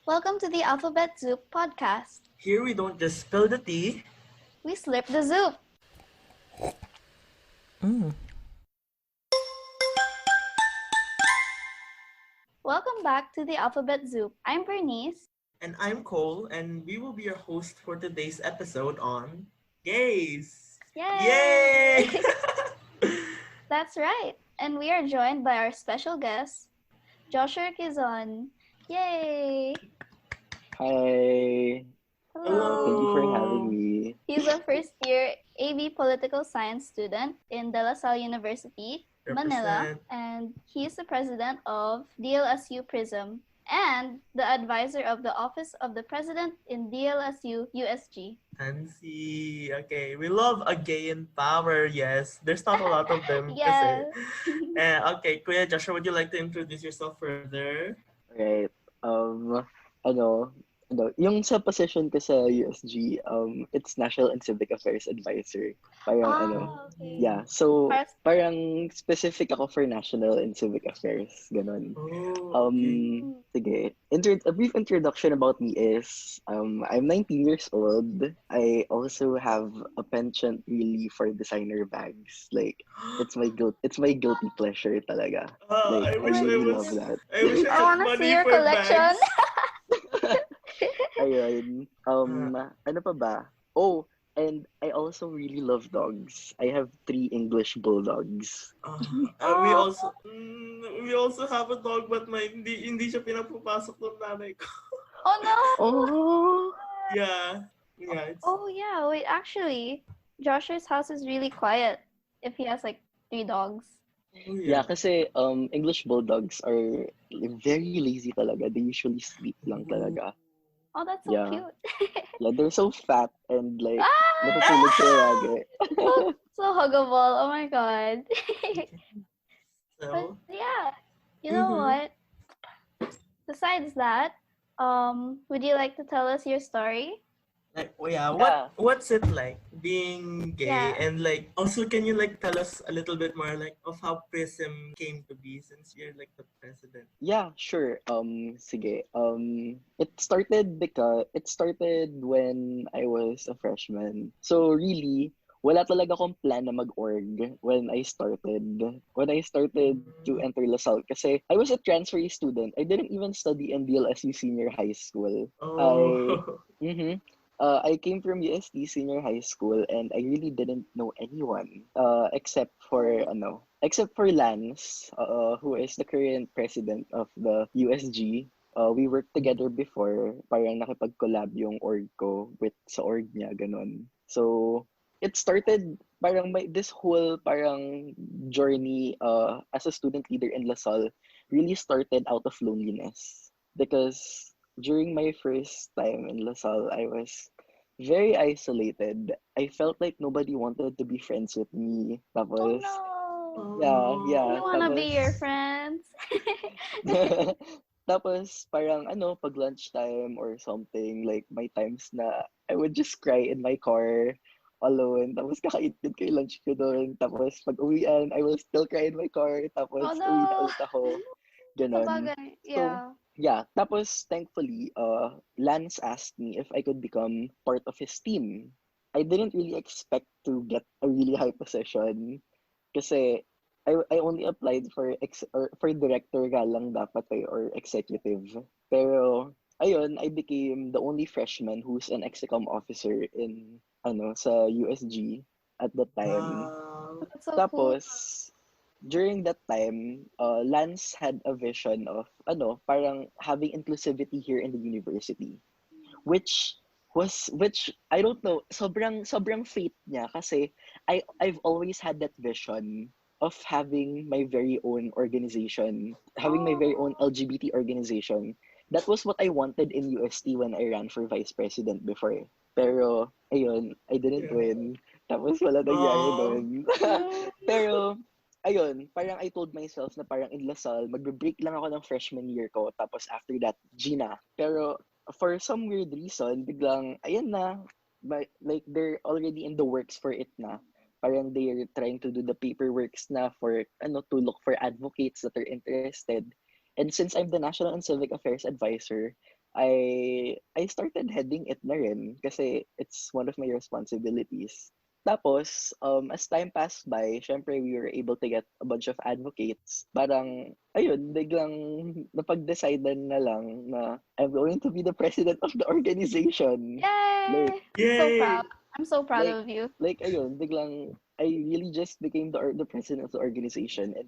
Welcome to the Alphabet Zoop podcast. Here we don't just spill the tea. We slip the Zoop. Welcome back to the Alphabet Zoop. I'm Bernice. And I'm Cole, and we will be your host for today's episode on gays. Yay! Yay! That's right. And we are joined by our special guest, Joshua Quizon. Yay! Hi. Hello. Thank you for Hello. having me. He's a first-year AB Political Science student in De La Salle University, Manila, Represent. and he's the president of DLSU PRISM and the advisor of the Office of the President in DLSU USG. Fancy. Okay, we love a gay in power. Yes, there's not a lot of them. Yes. Okay, Kuya Joshua, would you like to introduce yourself further? Right. Um, ano, yung sa position ko sa USG, it's National and Civic Affairs Advisor. Okay. Yeah. So, Parang- parang specific ako for National and Civic Affairs. Ganon. Oh, okay. Sige. A brief introduction about me is, I'm 19 years old. I also have a penchant really for designer bags. Like, it's my guilty pleasure talaga. I Like, wish I really was. love that. I wish I I had wanna money see your for collection. bags. Ayun. Ano pa ba? Oh, and I also really love dogs. I have 3 English bulldogs. We also have a dog, but hindi siya pinapapasok ng nanay ko. Oh no! Oh! Yeah. It's, Oh yeah, wait, actually, Joshua's house is really quiet if he has like 3 dogs. Yeah, kasi English bulldogs are very lazy talaga. They usually sleep lang talaga. Oh, that's so Yeah. cute. Yeah, they're so fat and like Ah! natutulog sila lagi. So huggable. Oh my god. But so, yeah, you know Mhm. what? Besides that, would you like to tell us your story? like, yeah, Yeah. what's it like being gay? Yeah. And like, also, can you like tell us a little bit more like of how PRISM came to be since you're like the president? Yeah, sure. Sige. It started when I was a freshman. So really, wala talaga akong plan na mag-org when I started. When I started to enter LaSalle kasi I was a transferee student. I didn't even study in DLSU Senior High School. Oh. I came from USD Senior High School and I really didn't know anyone except for Lance, who is the current president of the USG. We worked together before, parang nakipag-collab yung org ko with sa org niya, ganun. So, it started this whole parang journey as a student leader in LaSalle really started out of loneliness because during my first time in LaSalle, I was very isolated. I felt like nobody wanted to be friends with me. Oh Tapos, no. yeah. We wanna be your Tapos, friends. tapos parang pag lunchtime or something, like my times na I would just cry in my car alone. Tapos kakainin ko yung lunch ko doon. Tapos pag uwian, I will still cry in my car. Tapos Oh uwi na no. ulit ako. Ganon. Sabagay. So, Yeah. yeah. Tapos, thankfully, Lance asked me if I could become part of his team. I didn't really expect to get a really high position kasi I only applied for for director nga lang dapat or executive. Pero, ayun, I became the only freshman who's an execom officer in sa USG at the time. Wow. That's so cool. Tapos, during that time, Lance had a vision of parang having inclusivity here in the university, which I don't know, sobrang fate niya kasi I've always had that vision of having my very own organization, having my very own LGBT organization. That was what I wanted in UST when I ran for vice president before. Pero ayun, I didn't Yeah. win. Tapos wala nangyari Oh. doon. Pero ayun, parang I told myself na parang in LaSalle, magbe-break lang ako ng freshman year ko, tapos after that, Gina. Pero for some weird reason, biglang, ayan na, like they're already in the works for it na. Parang they're trying to do the paperworks na for, to look for advocates that are interested. And since I'm the National and Civic Affairs Advisor, I started heading it na rin kasi it's one of my responsibilities. Tapos, as time passed by, syempre we were able to get a bunch of advocates. Parang, ayun, biglang napag-decidean na lang na I'm going to be the president of the organization. Like, Yay! I'm so Yay! proud. I'm so proud like, of you. ayun, biglang, I really just became the president of the organization. And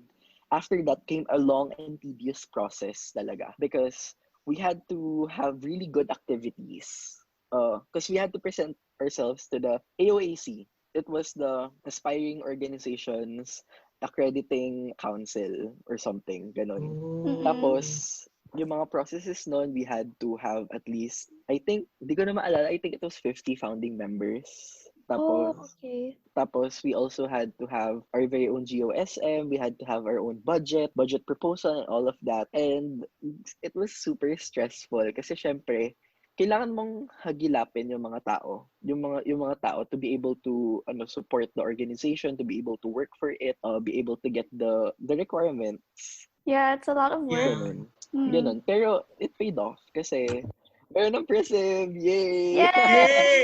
after that came a long and tedious process talaga because we had to have really good activities. Because we had to present ourselves to the AOAC. It was the Aspiring Organizations Accrediting Council or something, ganon. Mm-mm. Oh. Tapos, yung mga processes noon, we had to have at least, I think, di ko na maalala, I think it was 50 founding members. Oh, Tapos, okay. we also had to have our very own GOSM, we had to have our own budget proposal, and all of that. And it was super stressful kasi syempre, kailangan mong hagilapin yung mga tao, yung mga tao to be able to support the organization, to be able to work for it, be able to get the requirements, Yeah, it's a lot of work. Yeah. ganun. Mm. Ganun. Pero it paid off kasi meron ng Prism! Yay! Yay! Yay!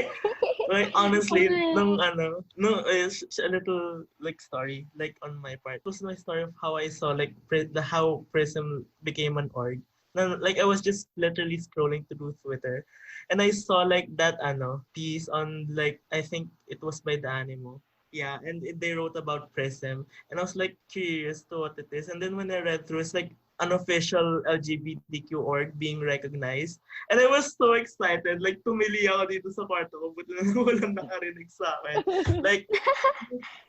Like honestly, Alright. no, it's a little like story like on my part. It was my story of how I saw like how Prism became an org. No, like I was just literally scrolling through Twitter, and I saw like that piece on like I think it was by the Animo. Yeah, and they wrote about Prism, and I was like curious to what it is. And then when I read through, it's like an official LGBTQ org being recognized. And I was so excited. Like, tumili ako dito sa kwarto ko. Buti na walang nakarinig sa akin. Like,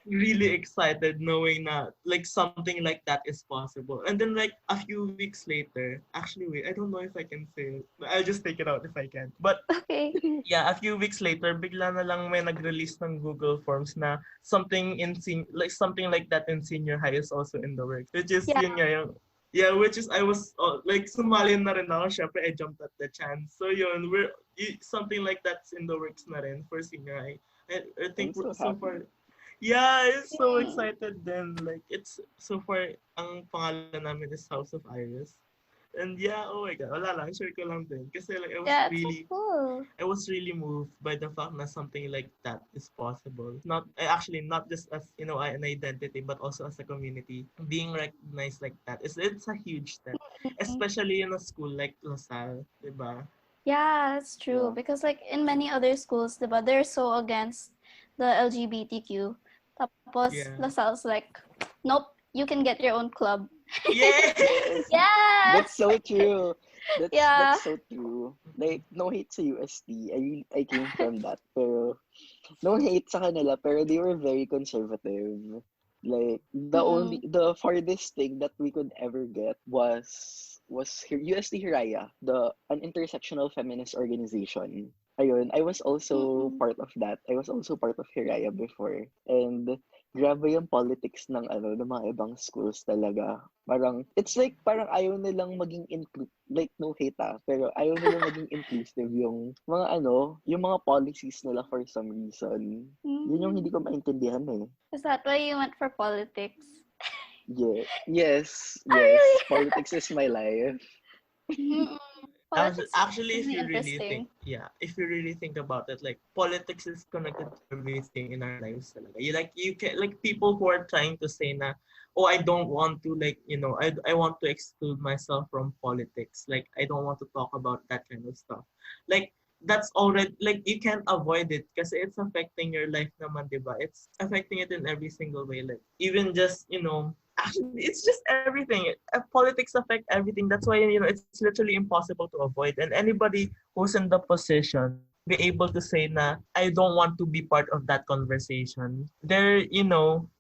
really excited knowing na, like, something like that is possible. And then, like, a few weeks later, actually, wait, I don't know if I can say it. I'll just take it out if I can. But, Okay. yeah, a few weeks later, bigla na lang may nag-release ng Google Forms na something like that in senior high is also in the works. Which is, Yeah. yun nga, yeah, which is I was like sumali na rin ako. Syempre, I jumped at the chance. So yun, something like that's in the works na rin for senior high. I I'm think so so happy. far, yeah, it's so Mm. excited then. Like it's so far ang pangalan namin is House of Iris. And yeah, oh my god, wala lang, share ko lang din. Kasi like Yeah, it's so cool. I was really moved by the fact that something like that is possible. Not actually not just as an identity, but also as a community being recognized like that. It's a huge step, Mm. especially in a school like LaSalle, diba? Yeah, that's true. Yeah. Because like in many other schools, diba, they're so against the LGBTQ. Tapos Yeah. LaSalle's like, nope, you can get your own club. Yeah. Yes! That's Yes! so true. Yeah. That's so true. Like, no hate sa UST. I came from that. Pero, no hate sa kanila, pero they were very conservative. Like, Mm-mm. the farthest thing that we could ever get was UST Hiraya, an intersectional feminist organization. Ayun, I was also Mm-mm. part of that. I was also part of Hiraya before. And grabe yung politics ng mga ibang schools talaga. Parang, it's like, parang ayaw nilang maging like, no hate pero ayaw nilang maging inclusive yung mga policies nila for some reason. Yun yung Mm. hindi ko maintindihan eh. Is that why you went for politics? Yeah. Yes. Oh, Yes. really? Politics is my life. Mm-mm. Politics Actually, is really interesting. if you really think about it, like politics is connected to everything in our lives. Talaga. You can like people who are trying to say na, oh, I don't want to I want to exclude myself from politics. Like I don't want to talk about that kind of stuff. Like that's already like you can't avoid it because it's affecting your life naman, diba? It's affecting it in every single way. Like even just actually it's just everything. Politics affect everything. That's why it's literally impossible to avoid. And anybody who's in the position be able to say na I don't want to be part of that conversation. They're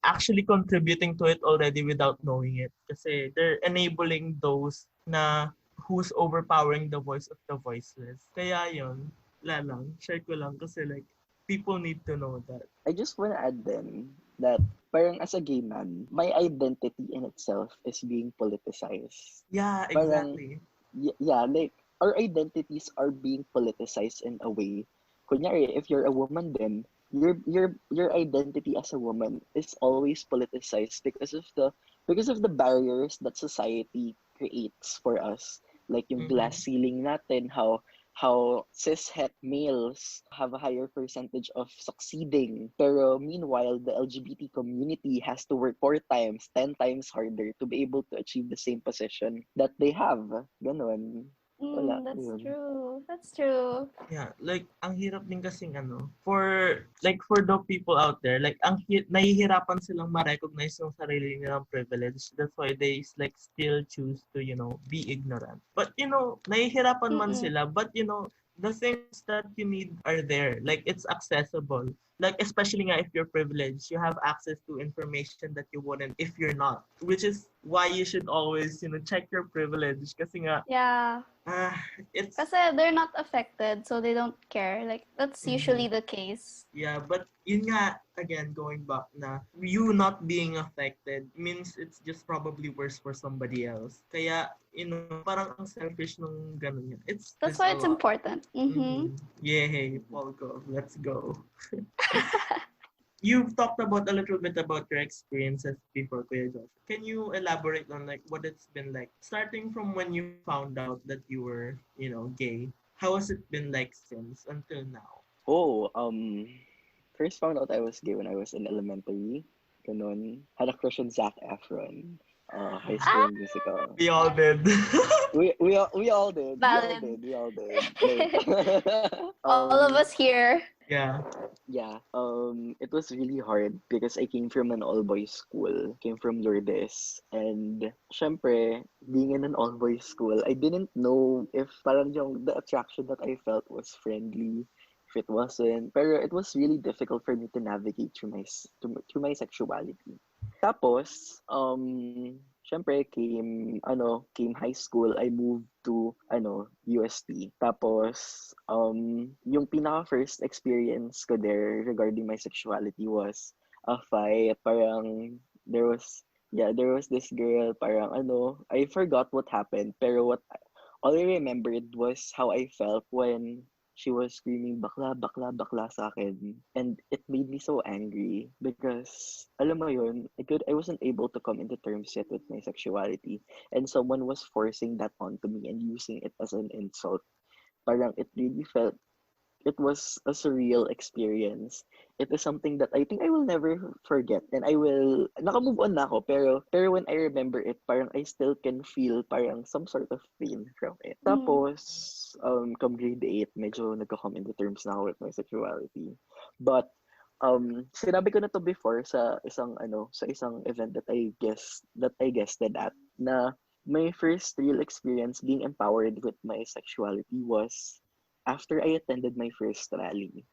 actually contributing to it already without knowing it. Kasi they're enabling those na who's overpowering the voice of the voiceless. Kaya yun, lang, share ko lang kasi like people need to know that. I just want to add then that parang as a gay man, my identity in itself is being politicized. Yeah, Parang, exactly. yeah, like, our identities are being politicized in a way. Kunyari, if you're a woman then, your identity as a woman is always politicized because of the barriers that society creates for us. Like yung Mm-hmm. glass ceiling natin, how how cishet males have a higher percentage of succeeding. Pero meanwhile, the LGBT community has to work 4 times, 10 times harder to be able to achieve the same position that they have. Ganon. Wala. That's Yun. true. That's true. Yeah, like ang hirap din kasing for the people out there, like nahihirapan silang ma-recognize yung sarili nilang privilege. That's why they like still choose to, be ignorant. But nahihirapan man Mm-mm. sila, but the things that you need are there. Like it's accessible. Like especially nga if you're privileged, you have access to information that you wouldn't if you're not. Which is why you should always, check your privilege kasi nga Yeah. ah it's Kasi they're not affected, so they don't care. Like, that's usually the case. Yeah, but yun nga, again, going back na, you not being affected means it's just probably worse for somebody else. Kaya, parang ang selfish nung ganun yun. That's There's why a it's lot. important. Mm-hmm. Yay, Polgo, let's go. You've talked about a little bit about your experiences before, Kuya Josh. Can you elaborate on like what it's been like, starting from when you found out that you were, gay? How has it been like since until now? Oh, first found out I was gay when I was in elementary. Ganon. Had a crush on Zac Efron. High School Ah! Musical. We all did. We all did. Valid. We all did. Like, All of us here. Yeah. yeah. It was really hard because I came from an all-boys school. Came from Lourdes. And syempre, being in an all-boys school, I didn't know if parang the attraction that I felt was friendly, if it wasn't. Pero it was really difficult for me to navigate through my sexuality. Tapos, syempre came high school, I moved to UST. Tapos, yung pinaka first experience ko there regarding my sexuality was a fight. Parang there was this girl, parang I forgot what happened, pero all I remembered was how I felt when she was screaming bakla, bakla, bakla sa akin. And it made me so angry because, alam mo yun, I wasn't able to come into terms yet with my sexuality. And someone was forcing that onto me and using it as an insult. Parang it really felt it was a surreal experience. It is something that I think I will never forget. And naka-move on na ako, pero when I remember it, parang I still can feel parang some sort of pain from it. Tapos, come grade 8, medyo nagko-come into terms na ako with my sexuality. But, sinabi ko na to before sa isang event that I guested at, na my first real experience being empowered with my sexuality was after I attended my first rally,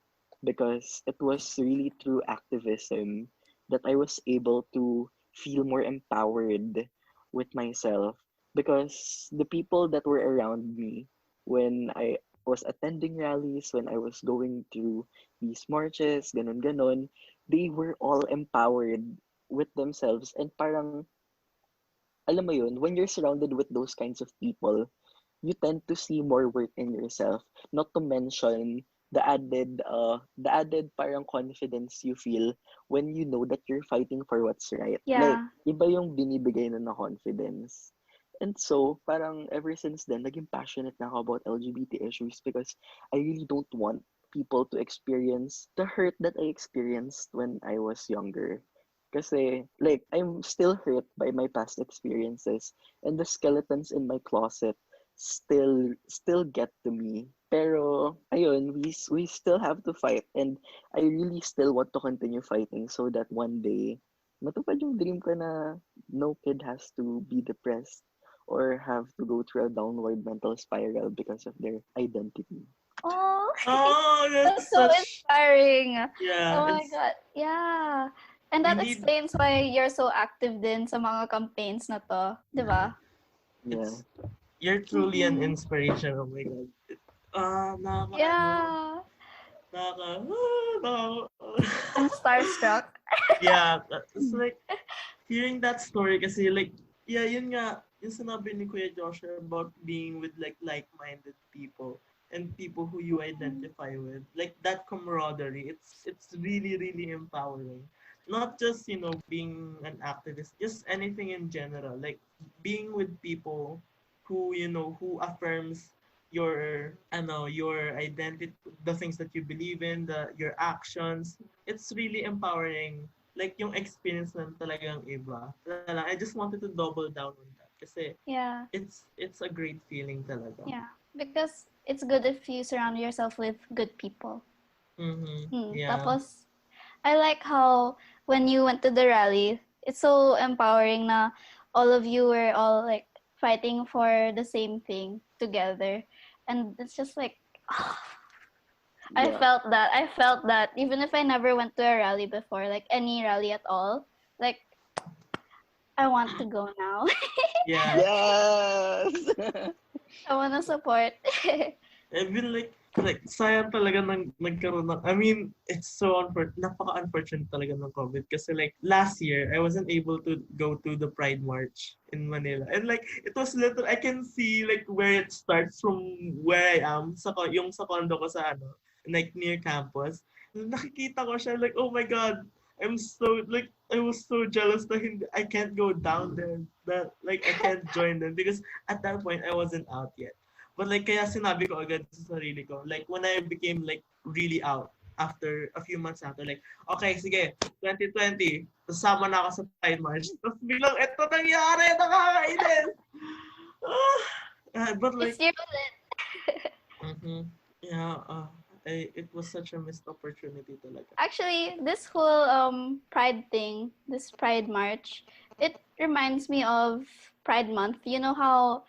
because it was really through activism that I was able to feel more empowered with myself, because the people that were around me when I was attending rallies, when I was going to these marches, ganon ganon, they were all empowered with themselves, and parang alam mo yun, when you're surrounded with those kinds of people, you tend to see more worth in yourself. Not to mention the added parang confidence you feel when you know that you're fighting for what's right. Like, Yeah. iba yung binibigay na confidence. And so, parang ever since then, naging passionate na ako about LGBT issues because I really don't want people to experience the hurt that I experienced when I was younger. Kasi, like, I'm still hurt by my past experiences, and the skeletons in my closet still get to me. Pero ayun, we still have to fight, and I really still want to continue fighting so that one day matupad yung dream ko na no kid has to be depressed or have to go through a downward mental spiral because of their identity. Oh, Oh, that's that's so such inspiring. yeah. Oh my God. Yeah. And that We need explains why you're so active din sa mga campaigns na to. Di ba? Yeah. it's you're truly an Mhm. inspiration. Oh my god. Yeah. Nakaka I'm starstruck. yeah, it's like hearing that story kasi like yeah, yun nga yung sinabi ni Kuya Joshua about being with like-minded people and people who you identify with. Like that camaraderie, it's really really empowering. Not just, being an activist, just anything in general. Like being with people who affirms your identity, the things that you believe in, your actions. It's really empowering. Like yung experience lang talagang iba. Kaya lang, I just wanted to double down on that kasi Yeah. it's a great feeling talaga. Yeah. Because it's good if you surround yourself with good people. Yeah. Tapos, I like how when you went to the rally, it's so empowering na all of you were all like fighting for the same thing together. And it's just like, I Yeah. felt that. I felt that even if I never went to a rally before, like any rally at all, like I want to go now. Yeah. Yes. I want to support. I've been like sayang talaga nagkaroon ng, I mean, it's so napaka-unfortunate talaga ng COVID kasi like last year, I wasn't able to go to the Pride March in Manila. And like, it was little, I can see like where it starts from where I am, yung sa condo ko sa like near campus. Nakikita ko siya like, oh my God, I'm so, like, I was so jealous that I can't go down there, that like I can't join them because at that point, I wasn't out yet. But like, kaya sinabi ko agad sa sarili ko, like, when I became like really out, after a few months after, like, okay, sige, 2020, kasama na ako sa Pride March. Tapos biglang, eto nangyari, nakakainis! But like, It's your limit. yeah, it was such a missed opportunity talaga. Actually, this whole Pride thing, this Pride March, it reminds me of Pride Month. You know how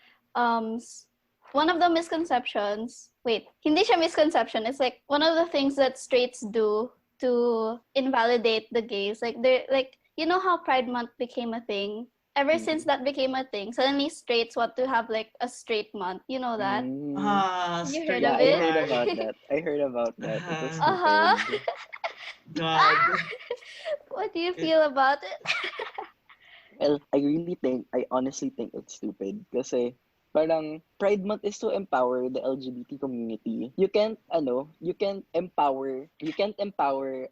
one of the misconceptions, wait, hindi siya misconception, it's like one of the things that straights do to invalidate the gays. Like they're like, you know how Pride Month became a thing? Ever since that became a thing, suddenly straights want to have like a straight month. You know that? You heard Straight of Yeah, I it? heard about that. I heard about that. It was Uh-huh. stupid. God. What do you feel about it? Well, I honestly think it's stupid kasi parang Pride Month is to empower the LGBT community. You can't empower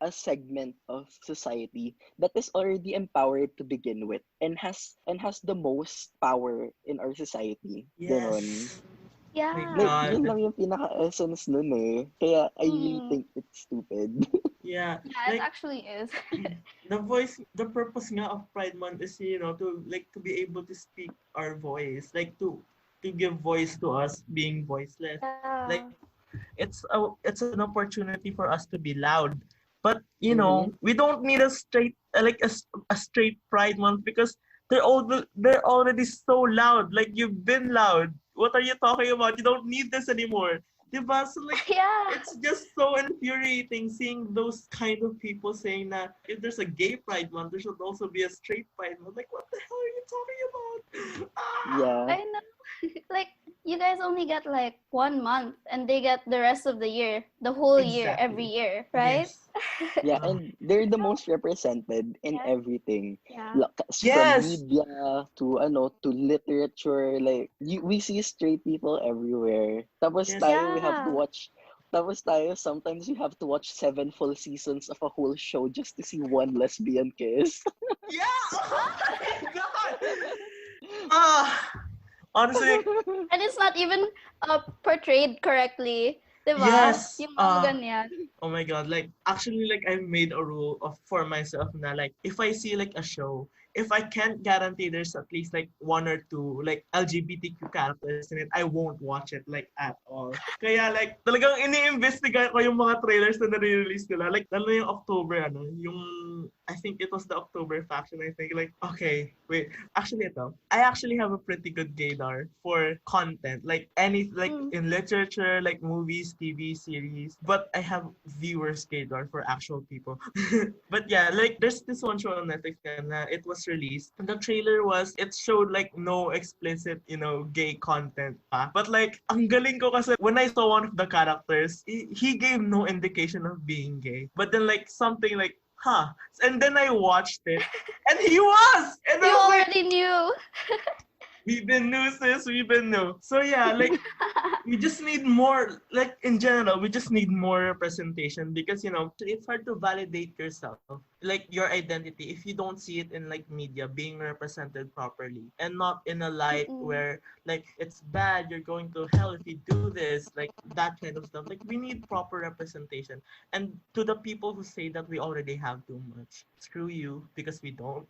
a segment of society that is already empowered to begin with and has the most power in our society. Ganon. Yes. My Yeah. Like, yun God. lang yung pinaka-essence nun eh. Kaya I really Mm. think it's stupid. Yeah. Yeah, it Like, actually is. the purpose nga of Pride Month is, to be able to speak our voice, like to give voice to us being voiceless. Yeah. Like, it's an opportunity for us to be loud. But Mhm. we don't need a straight a straight Pride Month because they're already so loud. Like, you've been loud. What are you talking about? You don't need this anymore. Diba? So like, Yeah. it's just so infuriating seeing those kind of people saying that if there's a gay Pride Month, there should also be a straight Pride Month. Like, what the hell are you talking about? Yeah. I know. Like, you guys only get like 1 month and they get the rest of the year, the whole year, every Exactly. year, right? Yes. Yeah, and they're the most represented in Yeah. everything. Yeah. From Yes. media to literature, like we see straight people everywhere. Yes. Yeah. Tapos tayo, sometimes we have to watch 7 full seasons of a whole show just to see one lesbian kiss. Yeah. Oh my God. Ah. Honestly, And it's not even portrayed correctly. Diba? yes. Yung mga ganyan. Oh my God. Like, actually, like, I made a rule for myself na, like, if I see like a show, if I can't guarantee there's at least like one or two like LGBTQ characters in it, I won't watch it like at all. Kaya like, talagang ini-investigate ko yung mga trailers na nare-release nila. Like, lalo yung October, I think it was the October faction, I think. Like, okay, wait. Actually, I actually have a pretty good gaydar for content. Like, in literature, like movies, TV series. But I have viewers gaydar for actual people. But yeah, like, there's this one show on Netflix na it was released. And the trailer it showed like no explicit, gay content pa. But like, ang galing ko kasi when I saw one of the characters, he gave no indication of being gay. But then like something like, huh. And then I watched it, and he was! And You I was like, already knew. We've been new, sis. We've been new. So yeah, like we just need more, like in general, we just need more representation because it's hard to validate yourself, like your identity, if you don't see it in like media being represented properly and not in a light Mm-mm. where like it's bad, you're going to hell if you do this, like that kind of stuff. Like we need proper representation. And to the people who say that we already have too much, screw you, because we don't.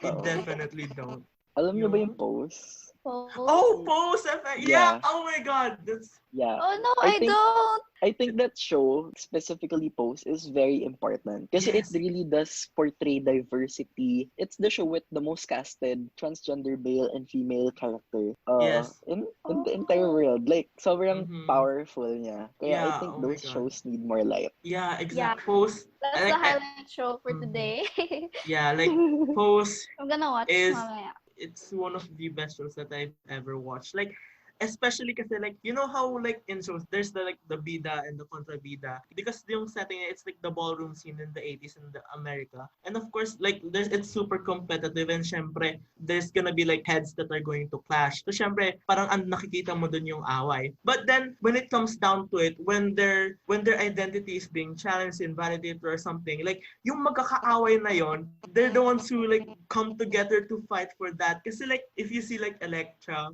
We Oo. definitely don't. Alam niyo ba yung Yung post? Pose? Oh, pose effect. Yeah. Yeah, Oh my God. That's yeah. Oh no, I I think don't. I think that show, specifically Pose, is very important because it yes. really does portray diversity. It's the show with the most casted transgender male and female character Yes. in the entire Oh. world. Like, sobrang Mm-hmm. powerful niya. Kaya I Yeah. think Oh my those God. shows need more light. Yeah. Yeah, Exact. Pose. that's the Like. highlight show for Mhm. today. Yeah. Like pose I'm gonna watch is mamaya. it's one of the best shows that I've ever watched. Like, especially kasi like how like in shows there's the like the bida and the contrabida, because yung setting it's like the ballroom scene in the 80s in the America, and of course like there's it's super competitive, and syempre there's gonna be like heads that are going to clash. So syempre parang nakikita mo dun yung away. But then when it comes down to it, when their identity is being challenged, invalidated or something, like yung magkakaaway na yon, they're the ones who like come together to fight for that. Kasi like if you see like Electra,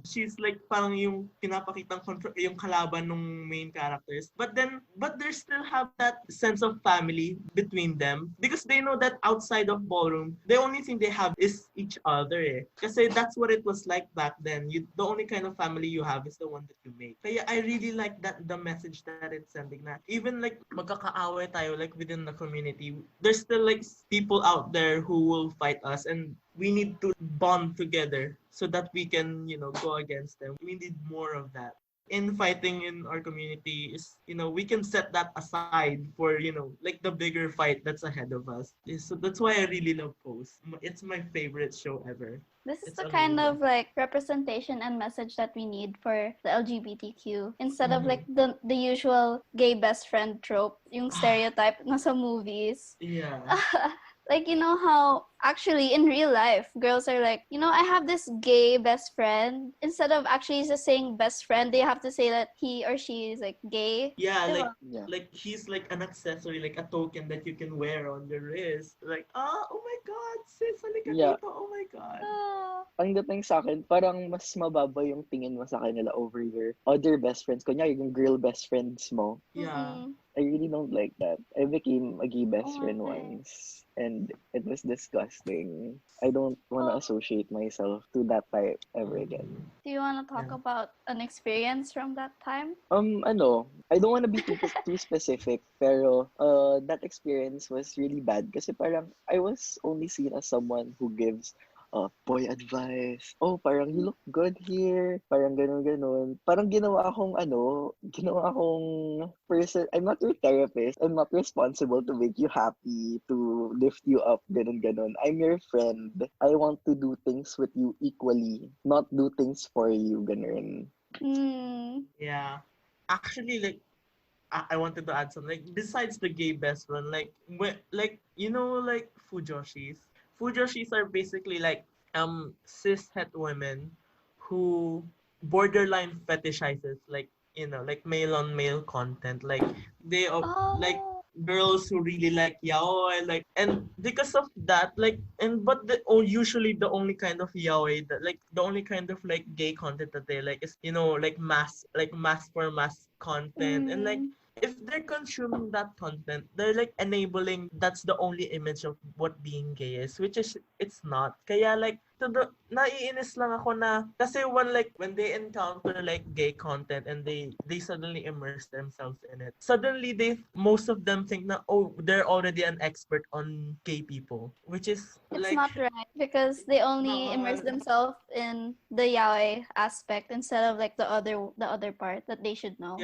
she's like parang yung pinapakitang yung kalaban ng main characters. But they still have that sense of family between them, because they know that outside of ballroom, the only thing they have is each other. Eh. Kasi that's what it was like back then. The only kind of family you have is the one that you make. Kaya I really like that the message that it's sending, na even like magkakaaway tayo like within the community, there's still like people out there who will fight us, and we need to bond together so that we can, go against them. We need more of that. In fighting in our community is, we can set that aside for, like the bigger fight that's ahead of us. So that's why I really love Pose. It's my favorite show ever. This is It's the kind amazing. of like representation and message that we need for the LGBTQ instead of Mhm. like the usual gay best friend trope, yung stereotype na sa movies. Yeah. Like, you know how actually in real life girls are like, I have this gay best friend. Instead of actually just saying best friend, they have to say that he or she is like gay. Yeah, Diba? Yeah. like he's like an accessory, like a token that you can wear on your wrist. Like, oh my God, sis, halika Yeah. dito. Oh my God. Oh. Ang dating sa akin, parang mas mababa yung tingin mo sa kanila over your other best friends. Kunyari, yung girl best friends mo. Yeah. Mm-mm. I really don't like that. I became a gay best Oh friend my. once, and it was disgusting. I don't want to Oh. associate myself to that type ever again. Mhm. Do you want to talk Yeah. about an experience from that time? I don't want to be too specific, pero that experience was really bad kasi parang I was only seen as someone who gives boy advice. Oh, parang you look good here. Parang ganun. Parang ginawa akong person. I'm not your therapist. I'm not responsible to make you happy, to lift you up, ganun. I'm your friend. I want to do things with you equally, not do things for you, ganun. Hmm. Yeah. Actually, like I wanted to add something. Like, besides the gay best friend, like like like fujoshis. Fujoshis are basically like cis het women who borderline fetishizes like like male on male content. Like they like Oh. girls who really like yaoi, like, and because of that, like, and but usually the only kind of yaoi that, like, the only kind of like gay content that they like is like mass for mass content, and like Mm. if they're consuming that content, they're like enabling that's the only image of what being gay is, which is it's not. Kaya like naiinis lang ako na kasi when they encounter like gay content and they suddenly immerse themselves in it. Suddenly most of them think na, oh, they're already an expert on gay people, which is It's like not right because they only immerse no, themselves in the yaoi aspect instead of like the other part that they should know.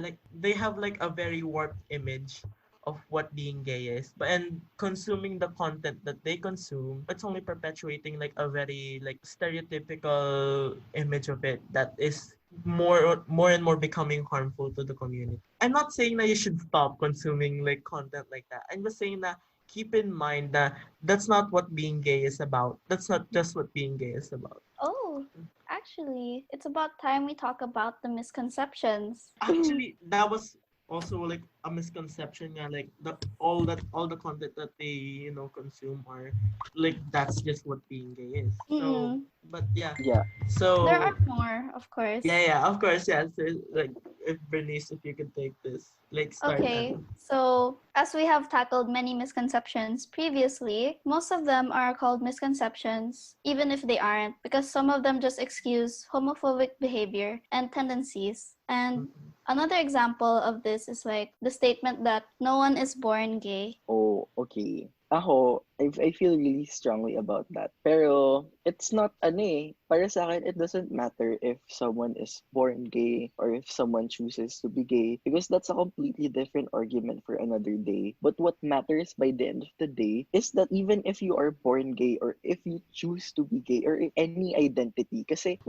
like they have like a very warped image of what being gay is, but and consuming the content that they consume, it's only perpetuating like a very like stereotypical image of it that is more and more becoming harmful to the community. I'm not saying that you should stop consuming like content like that. I'm just saying that keep in mind that that's not what being gay is about. That's not just what being gay is about. Oh, actually, it's about time we talk about the misconceptions. Actually, that was also like a misconception. Yeah, like all the content that they consume are like that's just what being gay is. So, Mm-mm. but yeah, Yeah. There so are more, of course. yeah, of course, yeah. So, like, if Bernice, if you could take this, like, start that. Okay, so as we have tackled many misconceptions previously, most of them are called misconceptions, even if they aren't, because some of them just excuse homophobic behavior and tendencies. And Mhm. another example of this is like the statement that no one is born gay. Oh, okay. Ako, I feel really strongly about that. Pero, it's not, para sa akin, it doesn't matter if someone is born gay or if someone chooses to be gay because that's a completely different argument for another day. But what matters by the end of the day is that even if you are born gay or if you choose to be gay or any identity, kasi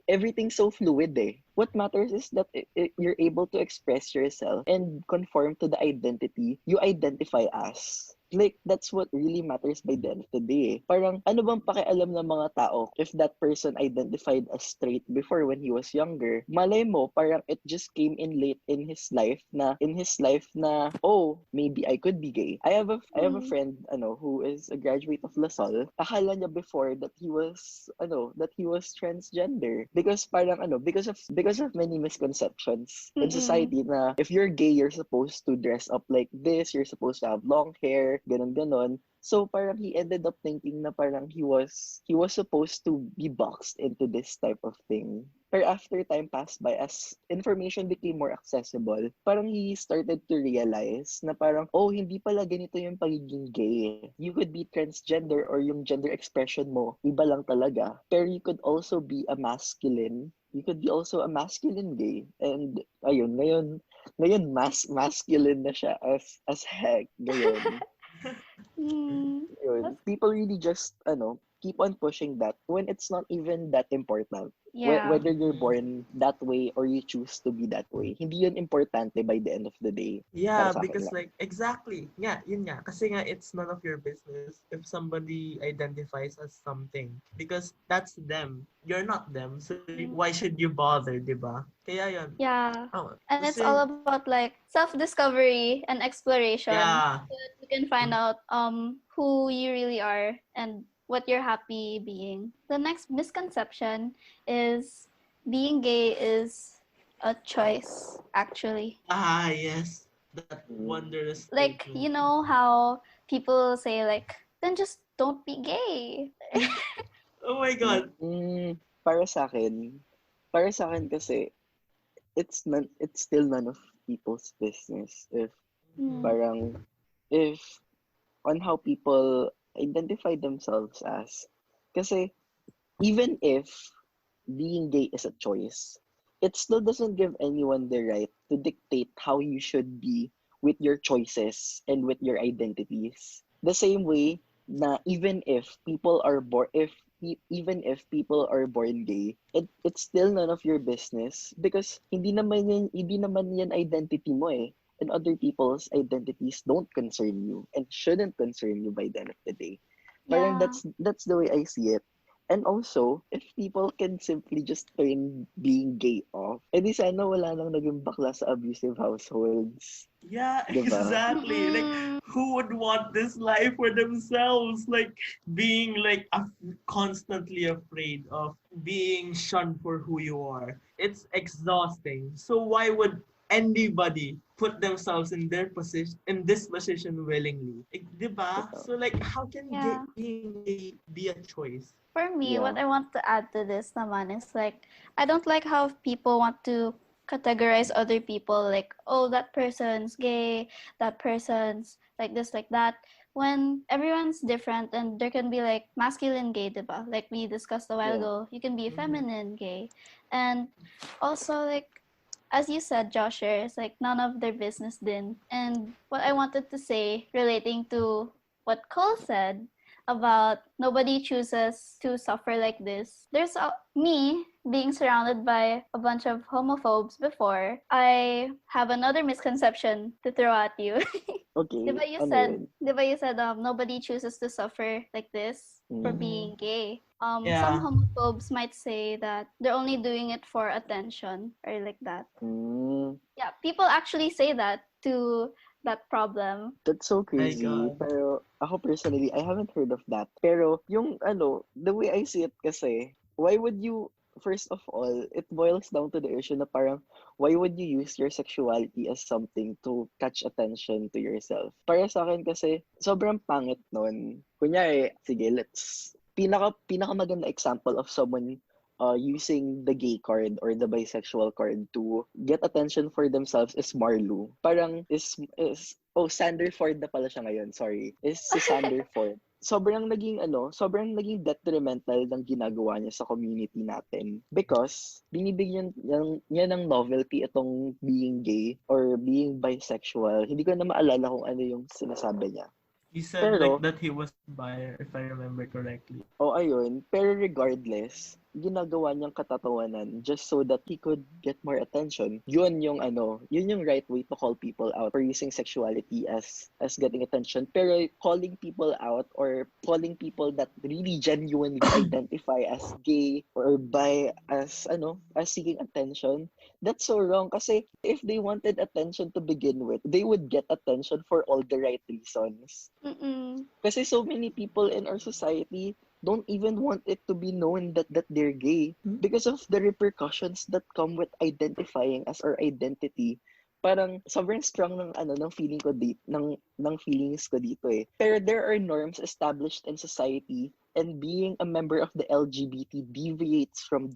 everything's so fluid eh. What matters is that you're able to express yourself and conform to the identity you identify as. Like, that's what really matters by the end of the day. Parang, ano bang pakialam ng mga tao if that person identified as straight before when he was younger? Malay mo, parang it just came in late in his life na, oh, maybe I could be gay. I have a Mm. friend, who is a graduate of LaSalle. Akala niya before that he was transgender because parang because of many misconceptions in Mm-mm. society na if you're gay, you're supposed to dress up like this, you're supposed to have long hair, ganon ganon. So parang he ended up thinking na parang he was supposed to be boxed into this type of thing. But after time passed by, as information became more accessible, parang he started to realize na parang, oh, hindi pala ganito yung pagiging gay. You could be transgender or yung gender expression mo, iba lang talaga. Pero you could also be a masculine. You could be also a masculine gay. And ayun, ngayon masculine na siya as heck ngayon. Mm. Yun. That's, People really just keep on pushing that when it's not even that important. yeah. Whether you're Mhm. born that way or you choose to be that way, hindi yun importante by the end of the day. Para Yeah, sa akin because lang. like exactly. Yeah, yun nga. Kasi nga it's none of your business if somebody identifies as something because that's them. You're not them. So Mm. why should you bother, 'di ba? Kaya yun. Yeah. Oh, And it's all kasi about like self-discovery and exploration yeah. so that you can find out who you really are and what you're happy being. The next misconception is being gay is a choice, actually. Ah, yes. That Mm. wondrous Like, statement. you know how people say like, then just don't be gay. Oh my god. Para sa akin, kasi it's still none of people's business if Mm. parang if on how people identify themselves as. Kasi even if being gay is a choice, it still doesn't give anyone the right to dictate how you should be with your choices and with your identities. The same way na even if people are born gay, it's still none of your business because hindi naman yan identity mo eh. And other people's identities don't concern you and shouldn't concern you by the end of the day. Parang Yeah. that's the way I see it. And also, if people can simply just turn being gay off, edi sana wala nang naging bakla sa abusive households. Yeah, 'Di ba? exactly. Like, Mm-mm. who would want this life for themselves? Like, being like constantly afraid of being shunned for who you are. It's exhausting. So why would anybody put themselves in their position in this position willingly? Like, diba? Totoo. So like, how can Yeah. being gay be a choice? For me, what Yeah. I want to add to this naman is like, I don't like how people want to categorize other people like, oh, that person's gay, that person's like this, like that. When everyone's different and there can be like masculine gay, diba? Like we discussed a while Yeah. ago, you can be Mm-hmm. feminine gay. And also like, as you said, Joshua, it's like none of their business din. And what I wanted to say relating to what Cole said about nobody chooses to suffer like this. There's me being surrounded by a bunch of homophobes before. I have another misconception to throw at you. Okay, ano yun? Diba you said nobody chooses to suffer like this for Mm. being gay. Some Yeah. homophobes might say that they're only doing it for attention or like that. Mm. Yeah, people actually say that to that problem. That's so My crazy. God. Pero ako personally, I haven't heard of that. Pero yung the way I see it kasi, why would you, first of all, it boils down to the issue na parang, why would you use your sexuality as something to catch attention to yourself? Para sa akin kasi, sobrang pangit nun. Kunyari, sige, pinaka maganda example of someone using the gay card or the bisexual card to get attention for themselves is Marlu. Parang Sanderford na pala siya ngayon, sorry. Is si Sanderford. Sobrang naging detrimental ng ginagawa niya sa community natin because binibigyan niya ng novelty itong being gay or being bisexual. Hindi ko na maalala kung ano yung sinasabi niya. He said like Pero that he was bi, if I remember correctly. ayun. Pero regardless, ginagawa niyang katatawanan just so that he could get more attention. Yun yung right way to call people out for using sexuality as getting attention. Pero calling people out or calling people that really genuinely identify as gay or bi as seeking attention, that's so wrong kasi if they wanted attention to begin with, they would get attention for all the right reasons. Mm-mm. Kasi so many people in our society don't even want it to be known that they're gay because of the repercussions that come with identifying as our identity. Parang sobrang strong ng feeling ko dito, ng feelings ko dito eh. Pero there are norms established in society and being a member of the LGBT deviates from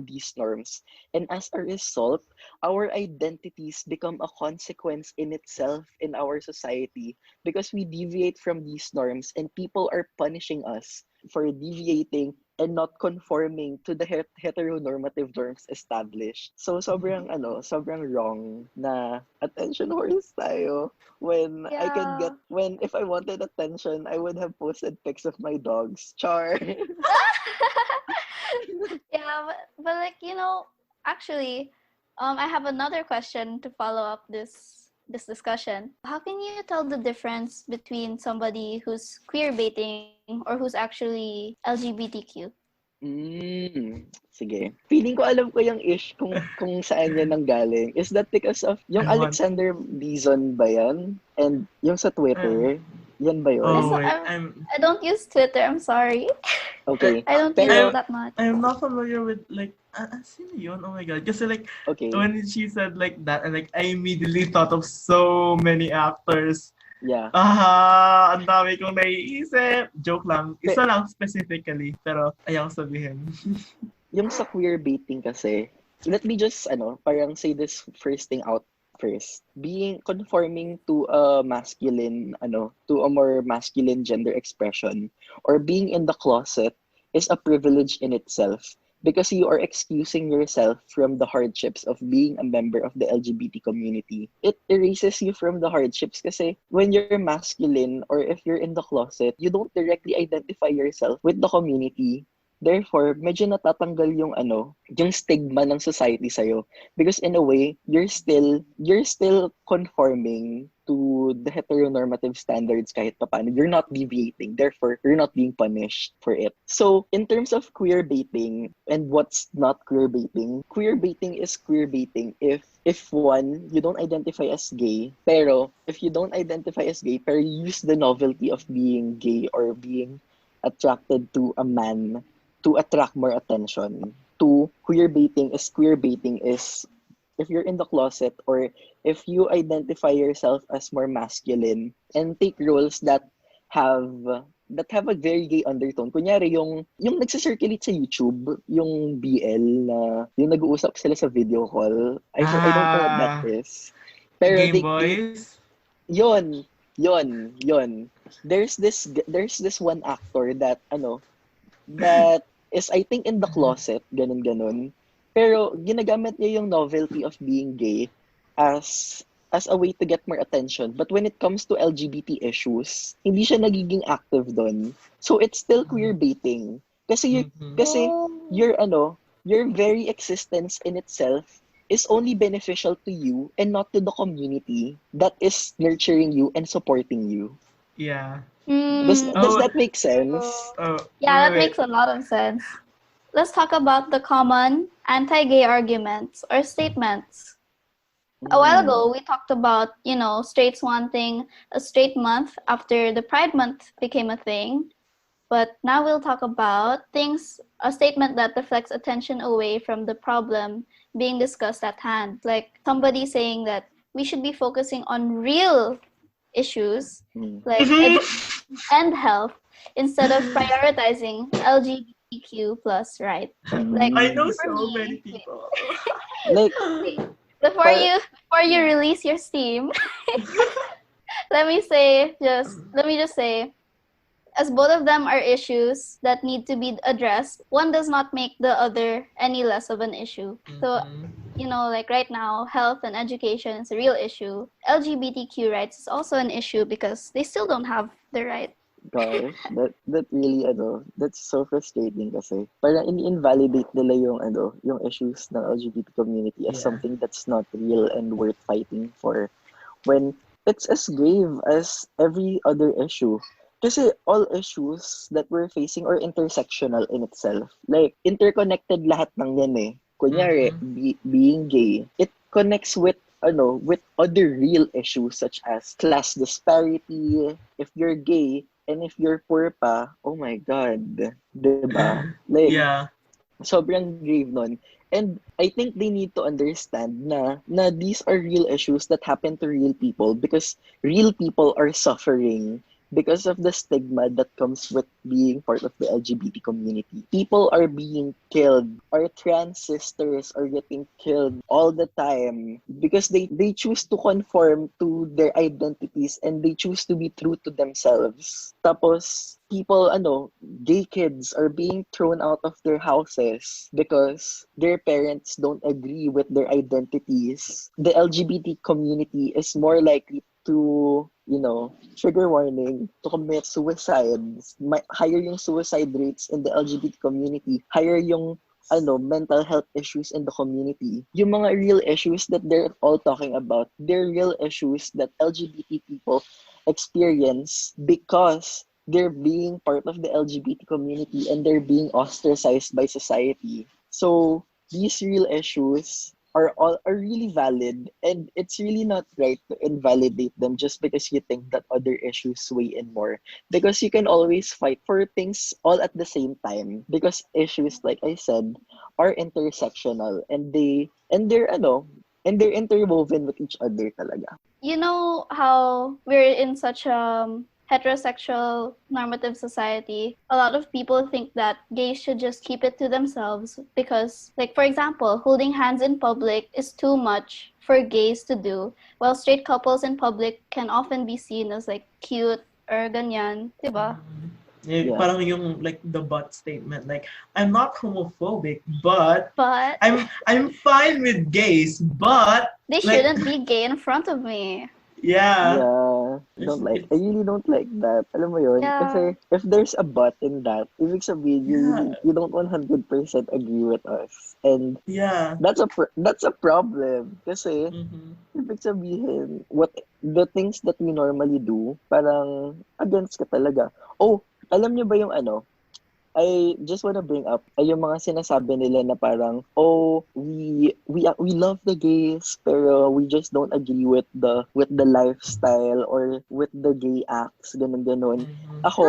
these norms. And as a result, our identities become a consequence in itself in our society because we deviate from these norms and people are punishing us for deviating and not conforming to the heteronormative norms established. So sobrang wrong na attention whores tayo when Yeah. if I wanted attention, I would have posted pics of my dogs. Char. Yeah, but like, actually, I have another question to follow up this discussion. How can you tell the difference between somebody who's queer baiting or who's actually LGBTQ? Sige. Feeling ko alam ko yung kung saan yan nanggaling. Is that because of yung I want. Alexander Dizon ba yan? And yung sa Um, Twitter, yan ba yun? oh wait, I don't use Twitter. I'm sorry. Okay. I don't use Pero, it that much. I'm not familiar with like sino yun? Oh my god. Kasi like okay. when she said like that, and like I immediately thought of so many actors. Yeah. Ang dami kong naiisip. Joke lang. Isa lang specifically, pero ayaw sabihin. Yung sa queer baiting kasi, let me just parang say this first thing out first. Being conforming to a more masculine gender expression or being in the closet is a privilege in itself because you are excusing yourself from the hardships of being a member of the LGBT community. It erases you from the hardships kasi when you're masculine or if you're in the closet, you don't directly identify yourself with the community. Therefore, medyo natatanggal yung stigma ng society sa'yo. Because in a way, you're still conforming to the heteronormative standards kahit papaano. You're not deviating. Therefore, you're not being punished for it. So, in terms of queer baiting and what's not queer baiting is queer baiting if one, you don't identify as gay, pero if you don't identify as gay, pero you use the novelty of being gay or being attracted to a man to attract more attention. Queer baiting is if you're in the closet or if you identify yourself as more masculine and take roles that have a very gay undertone. Kunyari, yung nagsisirculate sa YouTube, yung BL na yung nag-uusap sila sa video call. I don't know what that is. Pero Game Boys? Yun. There's this one actor that is I think in the closet, ganun. Pero ginagamit niya yung novelty of being gay as a way to get more attention. But when it comes to LGBT issues, hindi siya nagiging active doon. So it's still queer baiting. Kasi your very existence in itself is only beneficial to you and not to the community that is nurturing you and supporting you. Yeah. Does Oh, that make True. sense? Yeah, that wait. makes a lot of sense. Let's talk about the common anti-gay arguments or statements. A while ago, we talked about, straights wanting a straight month after the Pride Month became a thing. But now we'll talk about a statement that deflects attention away from the problem being discussed at hand. Like somebody saying that we should be focusing on real issues Mm. like education and health instead of prioritizing LGBTQ plus rights. Like I know Mm. for so many me, wait, people. Like, wait, before par- you release your steam, let me just say, as both of them are issues that need to be addressed, one does not make the other any less of an issue. So, Mhm. like right now, health and education is a real issue. LGBTQ rights is also an issue because they still don't have the right. Gosh, that really that's so frustrating kasi parang ini-invalidate nila yung issues ng LGBT community as Yeah. something that's not real and worth fighting for when it's as grave as every other issue. Kasi all issues that we're facing are intersectional in itself. Like, interconnected lahat ng yan eh. Kunyari, Mhm. being gay, it connects with other real issues such as class disparity. If you're gay and if you're poor pa, oh my God, 'di ba? Like, Yeah. sobrang grave nun. And I think they need to understand na these are real issues that happen to real people because real people are suffering because of the stigma that comes with being part of the LGBT community. People are being killed. Our trans sisters are getting killed all the time because they choose to conform to their identities and they choose to be true to themselves. Tapos, gay kids are being thrown out of their houses because their parents don't agree with their identities. The LGBT community is more likely to, trigger warning, to commit suicides. Higher yung suicide rates in the LGBT community. Higher yung mental health issues in the community. Yung mga real issues that they're all talking about, they're real issues that LGBT people experience because they're being part of the LGBT community and they're being ostracized by society. So these real issues are really valid and it's really not right to invalidate them just because you think that other issues weigh in more. Because you can always fight for things all at the same time. Because issues, like I said, are intersectional and they're interwoven with each other talaga. You know how we're in such a heterosexual normative society? A lot of people think that gays should just keep it to themselves because, like, for example, holding hands in public is too much for gays to do, while straight couples in public can often be seen as like cute or ganyan, diba? Yeah. Parang yung like the but statement, like I'm not homophobic, but But I'm fine with gays, but they like shouldn't be gay in front of me. yeah, Yeah, I it's really don't like that. Alam mo yun? Yeah. Kasi if there's a but in that, ibig sabihin yeah, you don't 100% agree with us. And yeah. that's a problem. Kasi Mm-hmm. ibig sabihin, the things that we normally do, parang against ka talaga. Oh, alam niyo ba yung I just want to bring up yung mga sinasabi nila na parang, oh, we love the gays pero we just don't agree with the lifestyle or with the gay acts, ganun ganon. Mm-hmm. Ako,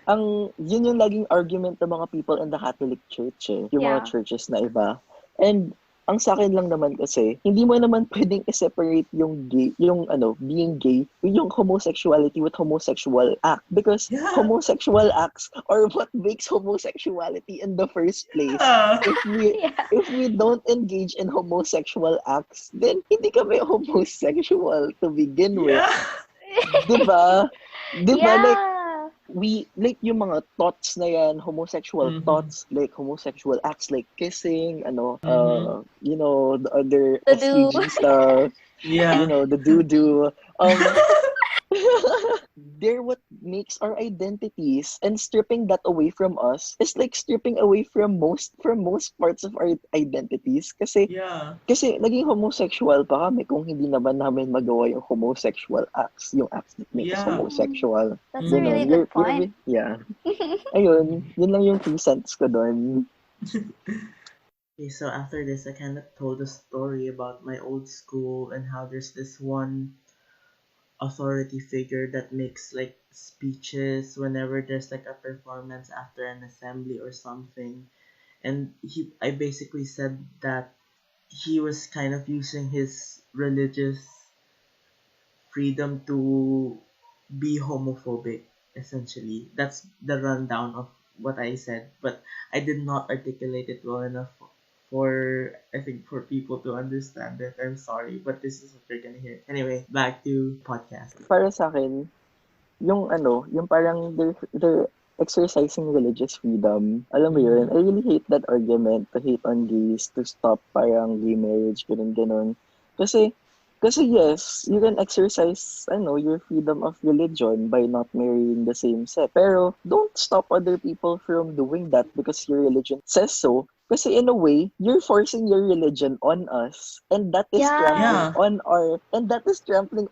Ah, yun yung laging argument ng mga people in the Catholic Church eh, yung mga yeah. churches na iba. And ang sa akin lang naman kasi, hindi mo naman pwedeng i-separate yung gay, being gay, yung homosexuality with homosexual act. Because Yeah, homosexual acts are what makes homosexuality in the first place. yeah, If we Yeah. if we don't engage in homosexual acts, then hindi kami homosexual to begin with. yeah. 'Di ba? 'Di ba like Yeah. we like yung mga thoughts na yan, homosexual Mm-hmm. thoughts, like homosexual acts like kissing, Mm-hmm. the other The do. STG stuff, Yeah. the doo-doo. Um, they're what makes our identities, and stripping that away from us is like stripping away from most parts of our identities. Kasi Yeah. kasi naging homosexual pa kami kung hindi naman namin magawa yung homosexual acts, yung acts that make us Yeah. homosexual. That's a really Ganon. good point. Yeah. Ayun, yun lang yung 2 cents ko doon. Okay, so after this, I kind of told a story about my old school and how there's this one authority figure that makes like speeches whenever there's like a performance after an assembly or something. And I basically said that he was kind of using his religious freedom to be homophobic, essentially. That's the rundown of what I said, but I did not articulate it well enough for, I think, for people to understand it. I'm sorry, but this is what you're gonna hear. Anyway, back to podcast. Para sa akin, yung parang they're exercising religious freedom. Alam mo yun, I really hate that argument to hate on gays, to stop parang gay marriage, ganun. Kasi yes, you can exercise, your freedom of religion by not marrying the same sex. Pero don't stop other people from doing that because your religion says so. Kasi in a way, you're forcing your religion on us, and that is Yeah. trampling